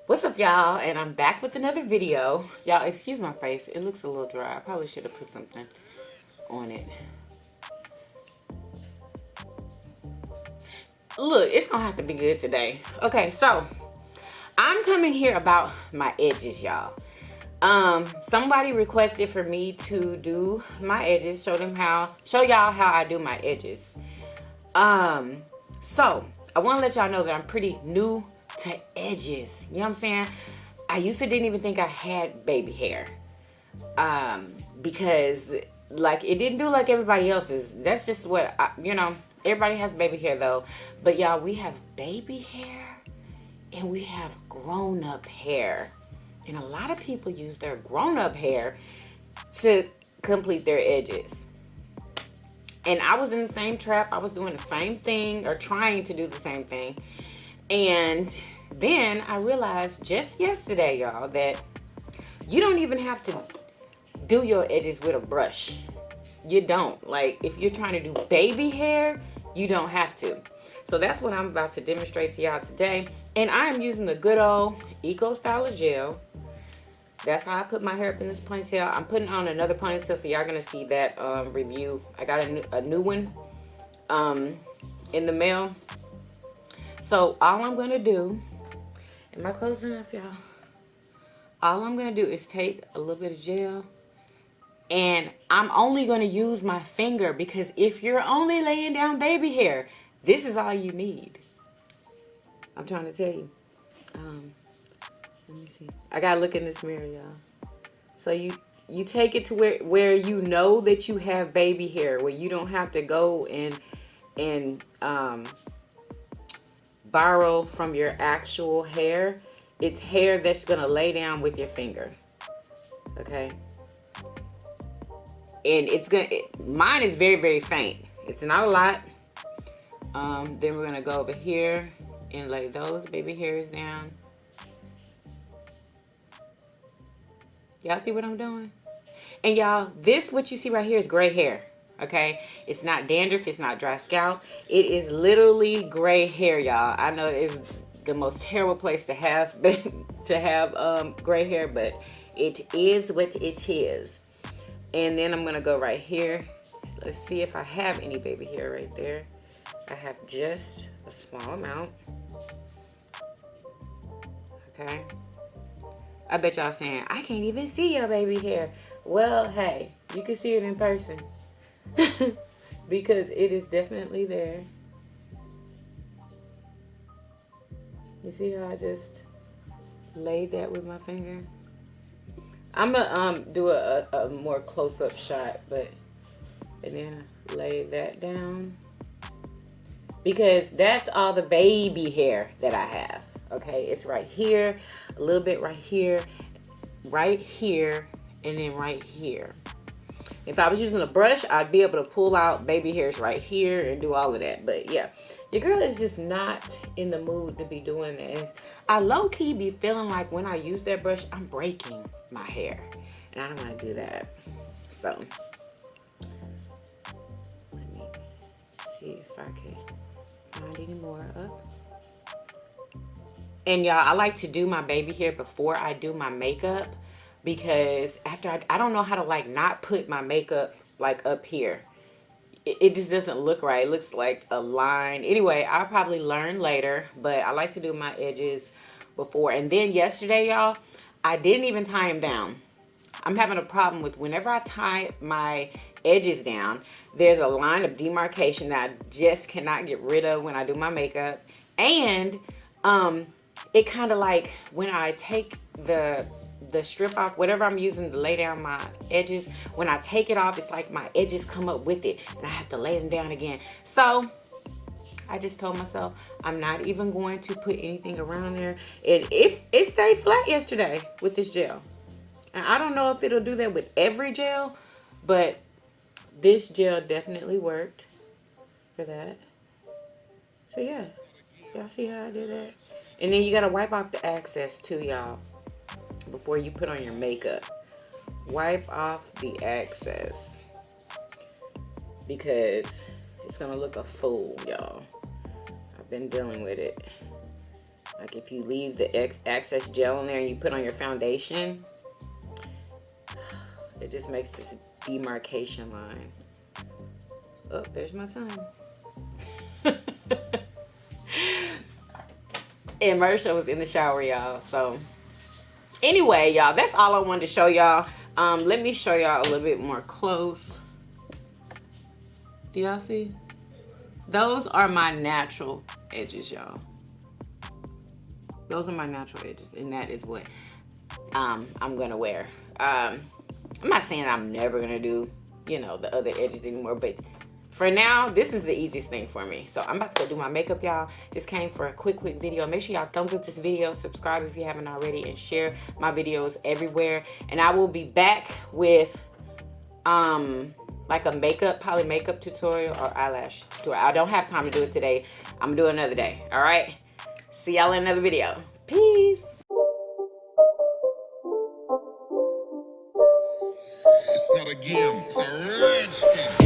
What's up, y'all? And I'm back with another video. Y'all, excuse my face. It looks a little dry. I probably should have put something on it. Look, it's gonna have to be good today. Okay, so I'm coming here about my edges, y'all. Somebody requested for me to do my edges, show y'all how I do my edges. So I want to let y'all know that I'm pretty new to edges. You know what I'm saying? I used to didn't even think I had baby hair. Because like it didn't do like everybody else's. That's just what everybody has baby hair though. But y'all, we have baby hair and we have grown-up hair. And a lot of people use their grown-up hair to complete their edges. And I was in the same trap. I was doing the same thing or trying to do the same thing. And then I realized just yesterday, y'all, that you don't even have to do your edges with a brush. You don't. Like, if you're trying to do baby hair, you don't have to. So that's what I'm about to demonstrate to y'all today. And I am using the good old Eco Styler gel. That's how I put my hair up in this ponytail. I'm putting on another ponytail, so y'all gonna see that review. I got a new one in the mail. So all I'm gonna do, am I close enough, y'all? All I'm gonna do is take a little bit of gel, and I'm only gonna use my finger, because if you're only laying down baby hair, this is all you need. I'm trying to tell you. Let me see. I gotta look in this mirror, y'all. So you take it to where you know that you have baby hair, where you don't have to go and borrow from your actual hair. It's hair that's gonna lay down with your finger. Okay. And mine is very, very faint. It's not a lot. Then we're gonna go over here and lay those baby hairs down. Y'all see what I'm doing? And y'all, what you see right here is gray hair. Okay? It's not dandruff. It's not dry scalp. It is literally gray hair, y'all. I know it's the most terrible place to have gray hair, but it is what it is. And then I'm going to go right here. Let's see if I have any baby hair right there. I have just a small amount. Okay? I bet y'all saying, I can't even see your baby hair. Well, hey, you can see it in person. Because it is definitely there. You see how I just laid that with my finger? I'm gonna do a more close-up shot, and then lay that down. Because that's all the baby hair that I have. Okay, it's right here, a little bit right here, and then right here. If I was using a brush, I'd be able to pull out baby hairs right here and do all of that. But yeah, your girl is just not in the mood to be doing that. I low-key be feeling like when I use that brush, I'm breaking my hair. And I don't want to do that. So, let me see if I can find any more up. And y'all, I like to do my baby hair before I do my makeup, because after I don't know how to like not put my makeup like up here. It just doesn't look right. It looks like a line. Anyway, I'll probably learn later, but I like to do my edges before. And then yesterday, y'all, I didn't even tie them down. I'm having a problem with whenever I tie my edges down, there's a line of demarcation that I just cannot get rid of when I do my makeup. And it kind of like when I take the strip off, whatever I'm using to lay down my edges, when I take it off, it's like my edges come up with it and I have to lay them down again. So I just told myself I'm not even going to put anything around there. And it stayed flat yesterday with this gel. And I don't know if it'll do that with every gel, but this gel definitely worked for that. So yeah, y'all see how I did that? And then you gotta wipe off the excess too, y'all, before you put on your makeup. Wipe off the excess, because it's gonna look a fool, y'all. I've been dealing with it. Like if you leave the excess gel in there and you put on your foundation, it just makes this demarcation line. Oh, there's my time. And Marsha was in the shower, y'all. So anyway, y'all, that's all I wanted to show y'all. Let me show y'all a little bit more close. Do y'all see? Those are my natural edges, y'all. Those are my natural edges, and that is what I'm gonna wear. I'm not saying I'm never gonna do, you know, the other edges anymore, but for now, this is the easiest thing for me. So I'm about to go do my makeup, y'all. Just came for a quick video. Make sure y'all thumbs up this video, subscribe if you haven't already, and share my videos everywhere. And I will be back with like a makeup, poly makeup tutorial or eyelash tutorial. I don't have time to do it today. I'm gonna do it another day. All right. See y'all in another video. Peace. It's not a game, it's a rich thing.